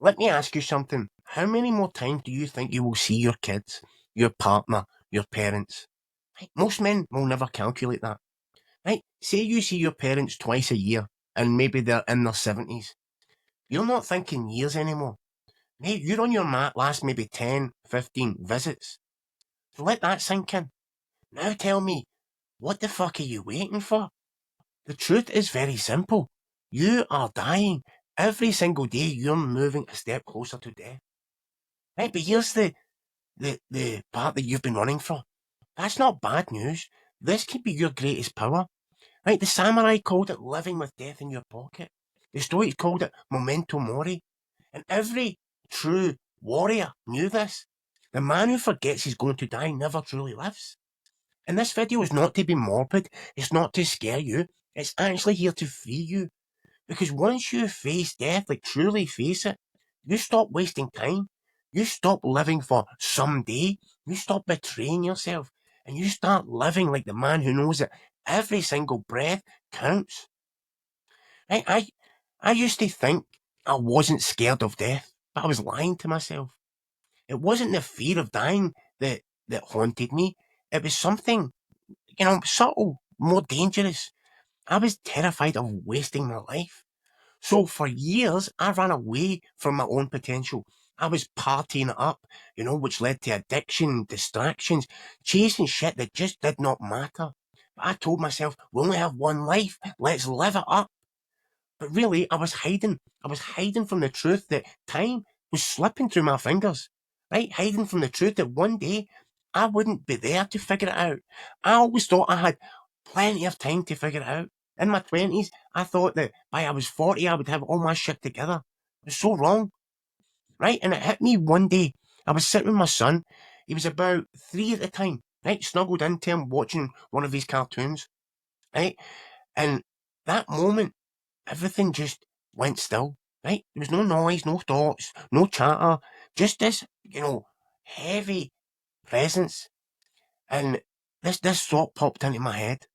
Let me ask you something. How many more times do you think you will see your kids, your partner, your parents? Right? Most men will never calculate that. Right? Say you see your parents twice a year and maybe they're in their 70s. You're not thinking years anymore. Mate, you're on your mat last maybe 10, 15 visits. So let that sink in. Now tell me, what the fuck are you waiting for? The truth is very simple. You are dying. Every single day you're moving a step closer to death. Right, but here's the part that you've been running from. That's not bad news. This could be your greatest power. Right, the samurai called it living with death in your pocket. The Stoics called it Memento Mori. And every true warrior knew this. The man who forgets he's going to die never truly lives. And this video is not to be morbid, it's not to scare you, it's actually here to free you. Because once you face death, like truly face it, you stop wasting time. You stop living for someday. You stop betraying yourself. And you start living like the man who knows that every single breath counts. I used to think I wasn't scared of death, but I was lying to myself. It wasn't the fear of dying that haunted me. It was something, subtle, more dangerous. I was terrified of wasting my life. So for years, I ran away from my own potential. I was partying it up, which led to addiction, distractions, chasing shit that just did not matter. But I told myself, we only have one life, let's live it up. But really, I was hiding. I was hiding from the truth that time was slipping through my fingers, right? Hiding from the truth that one day I wouldn't be there to figure it out. I always thought I had plenty of time to figure it out. In my 20s, I thought that by I was 40, I would have all my shit together. It was so wrong, right? And it hit me one day. I was sitting with my son. He was about 3 at the time, right? Snuggled into him, watching one of his cartoons, right? And that moment, everything just went still, right? There was no noise, no thoughts, no chatter, just this, heavy presence. And this thought popped into my head.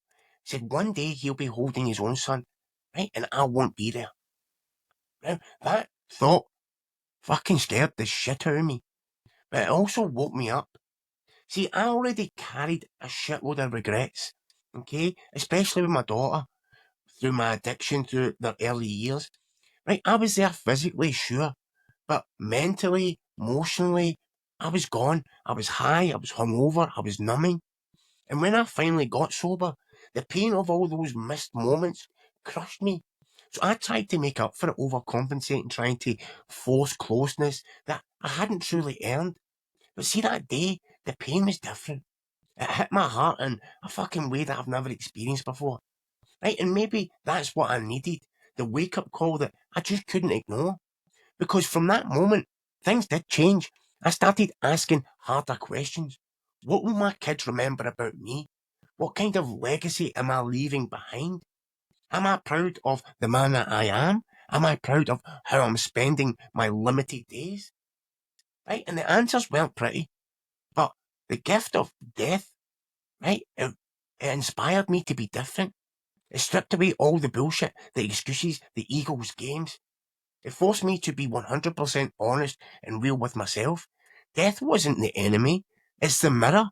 Said one day he'll be holding his own son, right? And I won't be there. Now, that thought fucking scared the shit out of me. But it also woke me up. See, I already carried a shitload of regrets, okay? Especially with my daughter, through my addiction through the early years. Right, I was there physically, sure, but mentally, emotionally, I was gone. I was high, I was hungover, I was numbing. And when I finally got sober, the pain of all those missed moments crushed me. So I tried to make up for it, overcompensating, trying to force closeness that I hadn't truly earned. But see, that day, the pain was different. It hit my heart in a fucking way that I've never experienced before. Right, and maybe that's what I needed, the wake up call that I just couldn't ignore. Because from that moment, things did change. I started asking harder questions. What will my kids remember about me? What kind of legacy am I leaving behind? Am I proud of the man that I am? Am I proud of how I'm spending my limited days? Right? And the answers weren't pretty. But the gift of death, right? It inspired me to be different. It stripped away all the bullshit, the excuses, the ego's games. It forced me to be 100% honest and real with myself. Death wasn't the enemy, it's the mirror.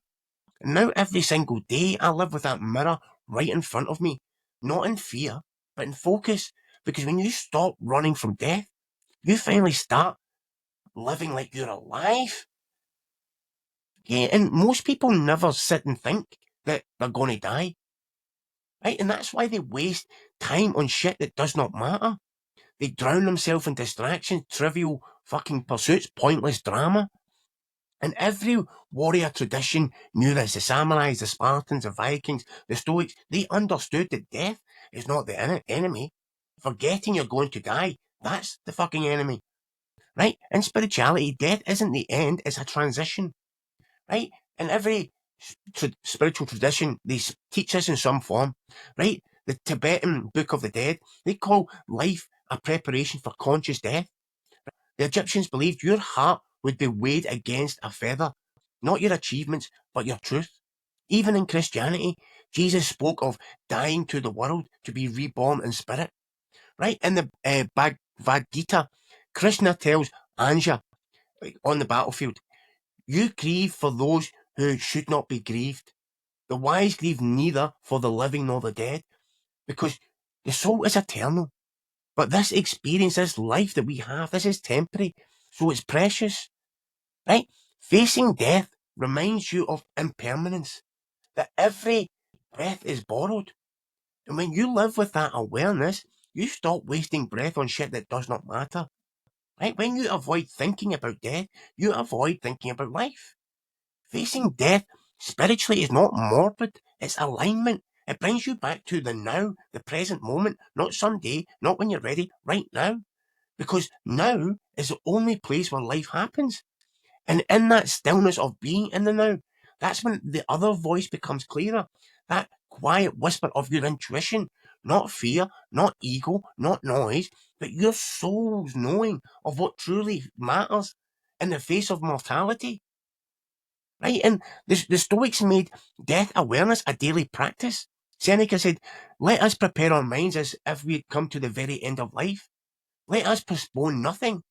And now every single day I live with that mirror right in front of me. Not in fear, but in focus. Because when you stop running from death, you finally start living like you're alive. Yeah, and most people never sit and think that they're going to die. Right? And that's why they waste time on shit that does not matter. They drown themselves in distractions, trivial fucking pursuits, pointless drama. And every warrior tradition knew this. The samurais, the Spartans, the Vikings, the Stoics, they understood that death is not the enemy. Forgetting you're going to die, that's the fucking enemy. Right? In spirituality, death isn't the end, it's a transition. Right? And every spiritual tradition, they teach us in some form. Right? The Tibetan Book of the Dead, they call life a preparation for conscious death. The Egyptians believed your heart would be weighed against a feather, not your achievements, but your truth. Even in Christianity, Jesus spoke of dying to the world to be reborn in spirit. Right? In the Bhagavad Gita, Krishna tells Anja, like, on the battlefield. You grieve for those who should not be grieved. The wise grieve neither for the living nor the dead, because the soul is eternal. But this experience, this life that we have, this is temporary, so it's precious, right? Facing death reminds you of impermanence, that every breath is borrowed. And when you live with that awareness, you stop wasting breath on shit that does not matter, right? When you avoid thinking about death, you avoid thinking about life. Facing death spiritually is not morbid, it's alignment. It brings you back to the now, the present moment, not someday, not when you're ready, right now. Because now is the only place where life happens. And in that stillness of being in the now, that's when the other voice becomes clearer. That quiet whisper of your intuition, not fear, not ego, not noise, but your soul's knowing of what truly matters in the face of mortality. Right? And the Stoics made death awareness a daily practice. Seneca said, let us prepare our minds as if we had come to the very end of life. Let us postpone nothing.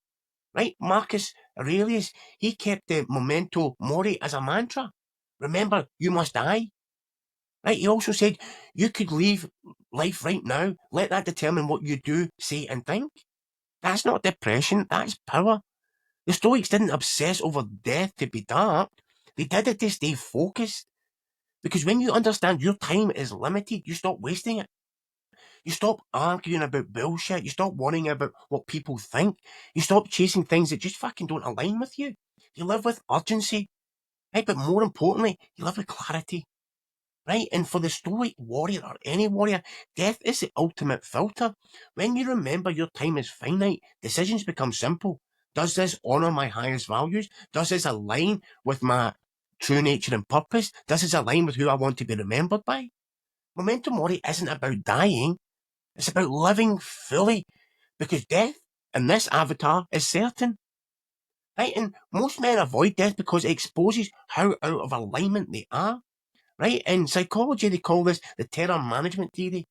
Right? Marcus Aurelius, he kept the Memento Mori as a mantra. Remember, you must die. Right? He also said, you could leave life right now. Let that determine what you do, say, and think. That's not depression, that's power. The Stoics didn't obsess over death to be dark. They did it to stay focused. Because when you understand your time is limited, you stop wasting it. You stop arguing about bullshit. You stop worrying about what people think. You stop chasing things that just fucking don't align with you. You live with urgency, right? But more importantly, you live with clarity, right? And for the Stoic warrior or any warrior, death is the ultimate filter. When you remember your time is finite, decisions become simple. Does this honor my highest values? Does this align with my true nature and purpose? Does this align with who I want to be remembered by? Memento Mori isn't about dying, it's about living fully, because death in this avatar is certain. Right? And most men avoid death because it exposes how out of alignment they are. Right? In psychology, they call this the terror management theory.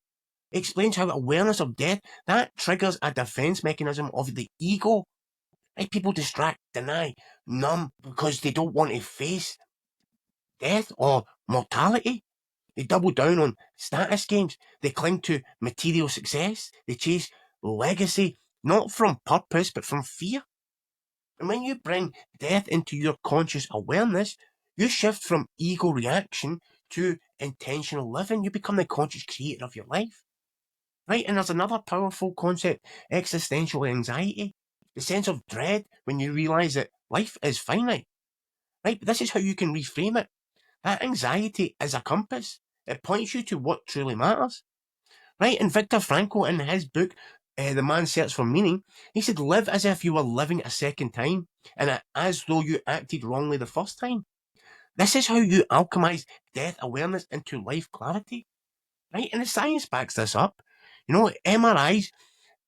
It explains how awareness of death that triggers a defense mechanism of the ego. Right? People distract, deny, numb because they don't want to face death or mortality. They double down on status games. They cling to material success. They chase legacy, not from purpose, but from fear. And when you bring death into your conscious awareness, you shift from ego reaction to intentional living. You become the conscious creator of your life. Right? And there's another powerful concept, existential anxiety. The sense of dread when you realize that life is finite. Right? But this is how you can reframe it. That anxiety is a compass. It points you to what truly matters. Right? And Viktor Frankl, in his book, The Man's Search for Meaning, he said, live as if you were living a second time, and as though you acted wrongly the first time. This is how you alchemize death awareness into life clarity. Right? And the science backs this up. You know, MRIs,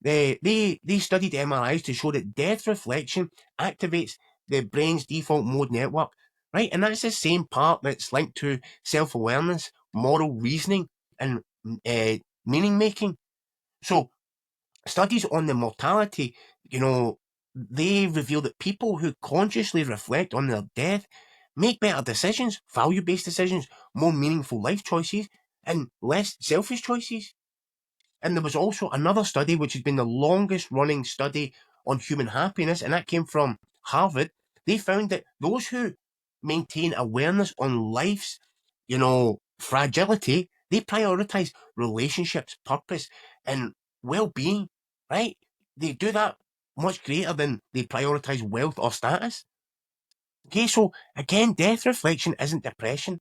they studied MRIs to show that death reflection activates the brain's default mode network. Right? And that's the same part that's linked to self awareness, moral reasoning, and uh, meaning making. So studies on the mortality, they reveal that people who consciously reflect on their death make better decisions, value-based decisions, more meaningful life choices, and less selfish choices. And there was also another study, which has been the longest running study on human happiness, and that came from Harvard. They found that those who maintain awareness on life's, fragility, they prioritize relationships, purpose, and well being, right? They do that much greater than they prioritize wealth or status. Okay, so again, death reflection isn't depression,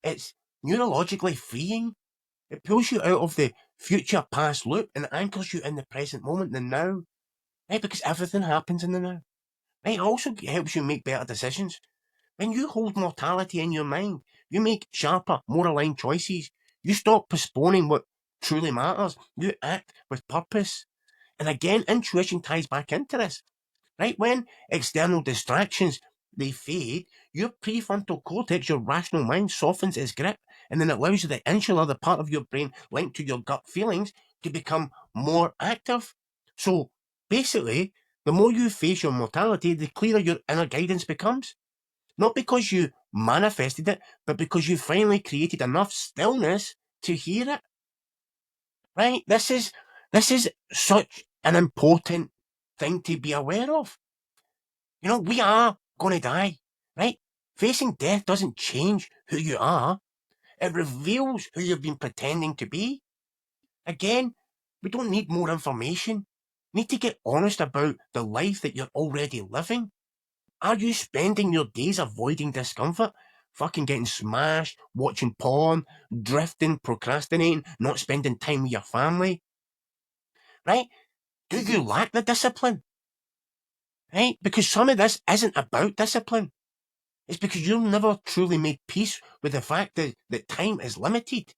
it's neurologically freeing. It pulls you out of the future past loop and anchors you in the present moment, the now, right? Because everything happens in the now. Right? It also helps you make better decisions. When you hold mortality in your mind, you make sharper, more aligned choices. You stop postponing what truly matters. You act with purpose. And again, intuition ties back into this. Right? When external distractions they fade, your prefrontal cortex, your rational mind, softens its grip, and then it allows you the insular, the part of your brain linked to your gut feelings, to become more active. So basically, The more you face your mortality, the clearer your inner guidance becomes. Not because you manifested it, but because you finally created enough stillness to hear it. Right? This is such an important thing to be aware of. We are going to die, right? Facing death doesn't change who you are. It reveals who you've been pretending to be. Again, we don't need more information. We need to get honest about the life that you're already living. Are you spending your days avoiding discomfort? Fucking getting smashed, watching porn, drifting, procrastinating, not spending time with your family? Right? Do you lack the discipline? Right? Because some of this isn't about discipline. It's because you've never truly made peace with the fact that time is limited.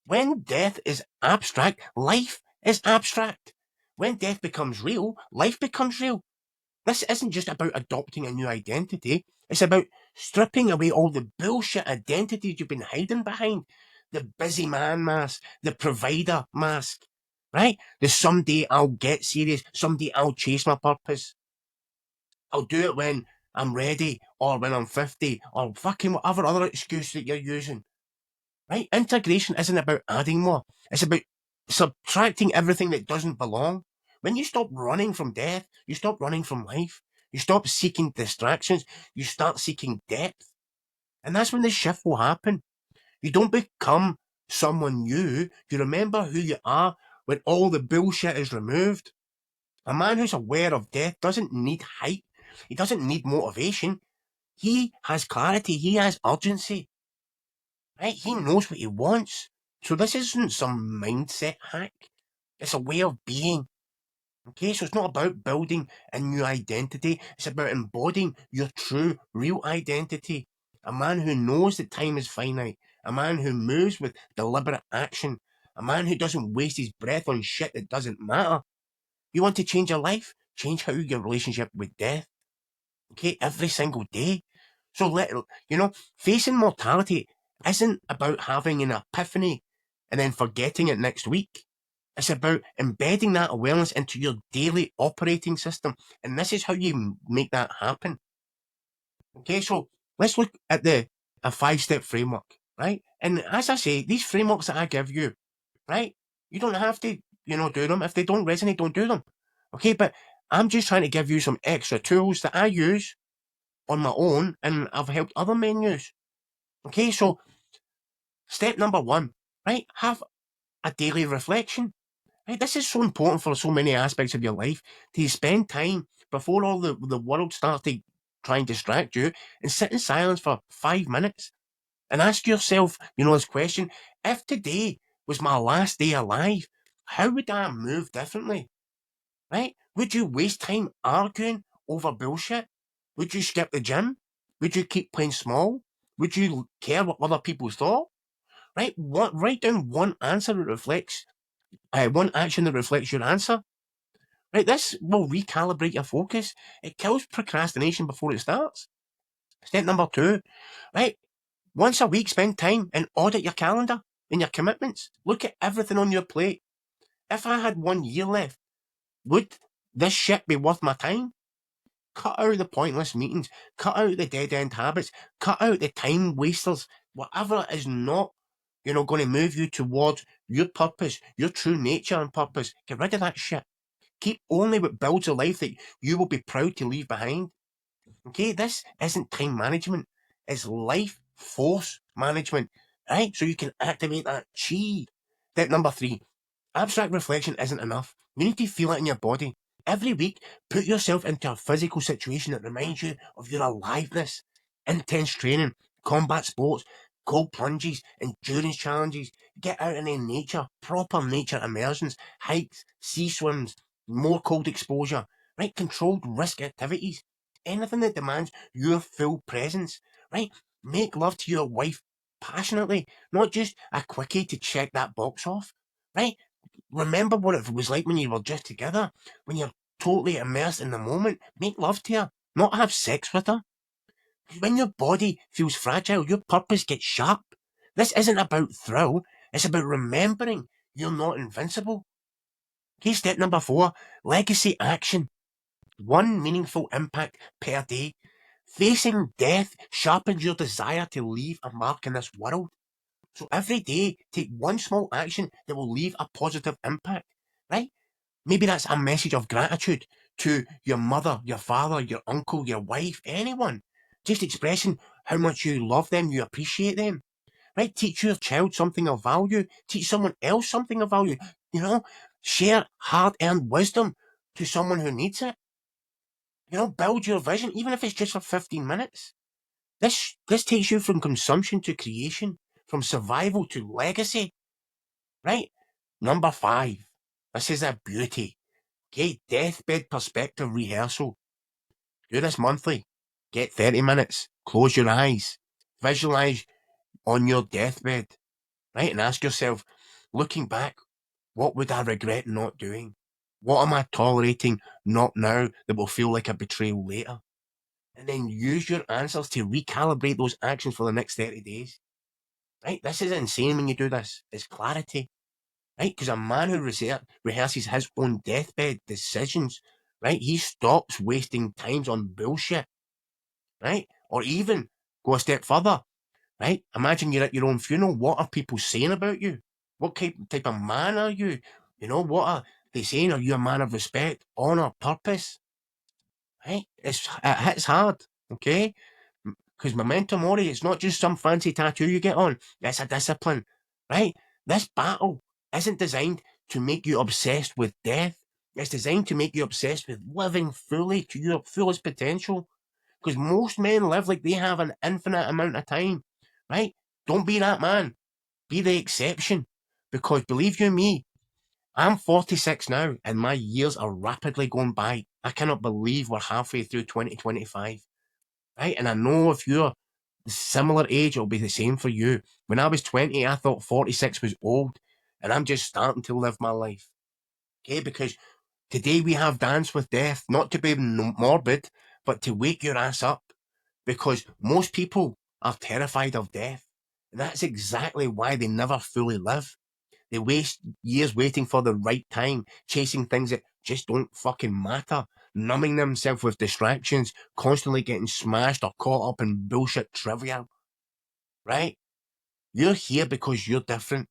When death is abstract, life is abstract. When death becomes real, life becomes real. This isn't just about adopting a new identity. It's about stripping away all the bullshit identities you've been hiding behind. The busy man mask, the provider mask, right? The someday I'll get serious, someday I'll chase my purpose. I'll do it when I'm ready, or when I'm 50, or fucking whatever other excuse that you're using. Right? Integration isn't about adding more. It's about subtracting everything that doesn't belong. When you stop running from death, you stop running from life. You stop seeking distractions. You start seeking depth. And that's when the shift will happen. You don't become someone new. You remember who you are when all the bullshit is removed. A man who's aware of death doesn't need hype. He doesn't need motivation. He has clarity. He has urgency. Right? He knows what he wants. So this isn't some mindset hack. It's a way of being. Okay, so it's not about building a new identity. It's about embodying your true, real identity. A man who knows that time is finite. A man who moves with deliberate action. A man who doesn't waste his breath on shit that doesn't matter. You want to change your life? Change how your relationship with death. Okay, every single day. So facing mortality isn't about having an epiphany and then forgetting it next week. It's about embedding that awareness into your daily operating system. And this is how you make that happen. Okay, so let's look at a 5-step framework, right? And as I say, these frameworks that I give you, right? You don't have to, do them. If they don't resonate, don't do them. Okay, but I'm just trying to give you some extra tools that I use on my own and I've helped other men use. Okay, so step number 1, right? Have a daily reflection. Right? This is so important for so many aspects of your life to spend time before all the world starts to try and distract you and sit in silence for 5 minutes and ask yourself, this question: if today was my last day alive, how would I move differently? Right? Would you waste time arguing over bullshit? Would you skip the gym? Would you keep playing small? Would you care what other people thought? Right? Write down one answer that reflects, one action that reflects your answer. Right? This will recalibrate your focus. It kills procrastination before it starts. Step number 2, right? Once a week, spend time and audit your calendar and your commitments. Look at everything on your plate. If I had 1 year left, would this shit be worth my time? Cut out the pointless meetings, cut out the dead end habits, cut out the time wasters, whatever is not, going to move you towards your purpose, your true nature and purpose. Get rid of that shit. Keep only what builds a life that you will be proud to leave behind. Okay, this isn't time management, it's life force management, right? So you can activate that chi. Step number 3, abstract reflection isn't enough. You need to feel it in your body. Every week, put yourself into a physical situation that reminds you of your aliveness. Intense training, combat sports, cold plunges, endurance challenges. Get out in nature, proper nature immersions, hikes, sea swims, more cold exposure, right? Controlled risk activities. Anything that demands your full presence, right? Make love to your wife passionately, not just a quickie to check that box off, right? Remember what it was like when you were just together, when you're totally immersed in the moment. Make love to her, not have sex with her. When your body feels fragile, your purpose gets sharp. This isn't about thrill, it's about remembering you're not invincible. Okay, step number 4, legacy action. One meaningful impact per day. Facing death sharpens your desire to leave a mark in this world. So every day, take one small action that will leave a positive impact, right? Maybe that's a message of gratitude to your mother, your father, your uncle, your wife, anyone. Just expressing how much you love them, you appreciate them, right? Teach your child something of value. Teach someone else something of value. You know, share hard-earned wisdom to someone who needs it. Build your vision, even if it's just for 15 minutes. This takes you from consumption to creation, from survival to legacy, right? Number 5. This is a beauty. Okay, deathbed perspective rehearsal. Do this monthly. Get 30 minutes. Close your eyes. Visualize on your deathbed, right? And ask yourself, looking back, what would I regret not doing? What am I tolerating not now that will feel like a betrayal later? And then use your answers to recalibrate those actions for the next 30 days. Right? This is insane when you do this. It's clarity. Right? Because a man who rehearses his own deathbed decisions, right? He stops wasting times on bullshit. Right? Or even go a step further. Right? Imagine you're at your own funeral. What are people saying about you? What type of man are you? What are they saying? Are you a man of respect, honor, purpose? Right? It hits hard. Okay? Because Memento Mori, it's not just some fancy tattoo you get on. It's a discipline, right? This battle isn't designed to make you obsessed with death. It's designed to make you obsessed with living fully to your fullest potential. Because most men live like they have an infinite amount of time, right? Don't be that man. Be the exception. Because believe you me, I'm 46 now and my years are rapidly going by. I cannot believe we're halfway through 2025. Right? And I know if you're the similar age, it'll be the same for you. When I was 20, I thought 46 was old, and I'm just starting to live my life. Okay, because today we have Dance with Death, not to be morbid, but to wake your ass up. Because most people are terrified of death. And that's exactly why they never fully live. They waste years waiting for the right time, chasing things that just don't fucking matter, numbing themselves with distractions, constantly getting smashed or caught up in bullshit trivia. Right? You're here because you're different.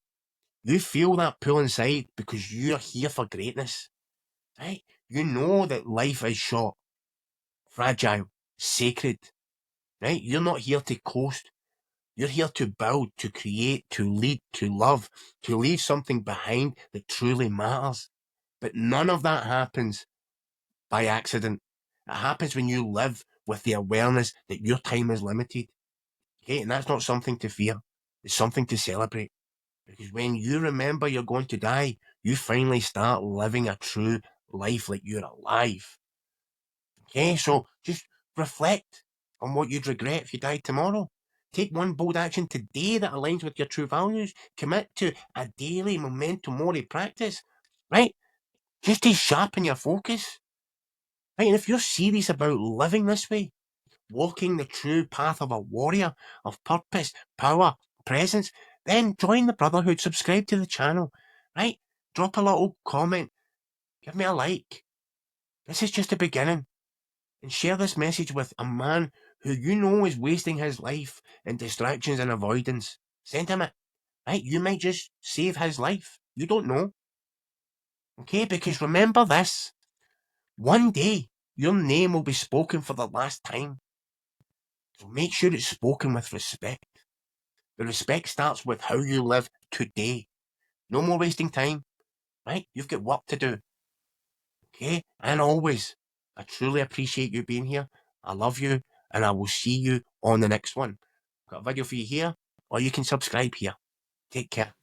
You feel that pull inside because you're here for greatness. Right? You know that life is short, fragile, sacred. Right? You're not here to coast. You're here to build, to create, to lead, to love, to leave something behind that truly matters. But none of that happens by accident. It happens when you live with the awareness that your time is limited. Okay, and that's not something to fear. It's something to celebrate. Because when you remember you're going to die, you finally start living a true life like you're alive. Okay, so just reflect on what you'd regret if you died tomorrow. Take one bold action today that aligns with your true values. Commit to a daily Memento Mori practice, right? Just to sharpen your focus. Right, and if you're serious about living this way, walking the true path of a warrior, of purpose, power, presence, then join the Brotherhood, subscribe to the channel, right? Drop a little comment, give me a like. This is just the beginning. And share this message with a man who you know is wasting his life in distractions and avoidance. Send him it, right? You might just save his life. You don't know. Okay, because remember this. One day, your name will be spoken for the last time. So make sure it's spoken with respect. The respect starts with how you live today. No more wasting time, right? You've got work to do. Okay? And always, I truly appreciate you being here. I love you, and I will see you on the next one. Got a video for you here, or you can subscribe here. Take care.